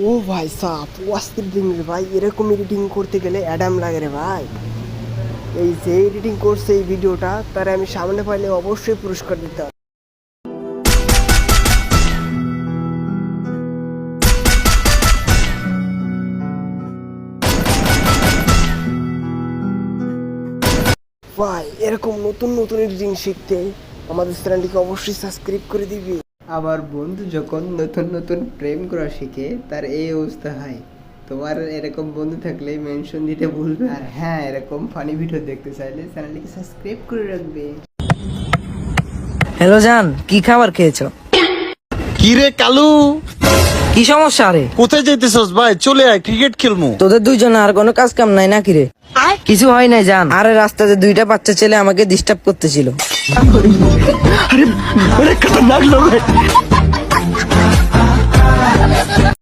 ও ভাই সাপ অস্থির এডিটিং রে ভাই, এরকম এডিটিং করতে গেলে অ্যাডাম লাগে রে ভাই। এই যে এডিটিং করছে এই ভিডিওটা, তারে আমি সামনে পাইলে অবশ্যই পুরস্কার দিতাম। ভাই এরকম নতুন নতুন এডিটিং শিখতে আমাদের চ্যানেলটিকে অবশ্যই সাবস্ক্রাইব করে দিবি। আমার বন্ধু যখন নতুন নতুন প্রেম করা শিখে তার এই অবস্থা হয়। তোমার এরকম বন্ধু থাকলে মেনশন দিতে ভুলবে। আর হ্যাঁ, এরকম ফানি ভিডিও দেখতে চাইলে চ্যানেলটিকে সাবস্ক্রাইব করে রাখবে। হ্যালো জান, কি খাবার খেয়েছো? কি রে কালু, কি সমস্যা রে? কোথায় যাইতেছস ভাই? চলে আয়, ক্রিকেট খেলমু। তোদের দুইজনে আর কোনো কাজ কাম নাই নাকি রে? কিছু হয় নাই জান, আরে রাস্তাতে দুইটা বাচ্চা ছেলে আমাকে ডিস্টার্ব করতেছিল। আরে খতরনাক লোক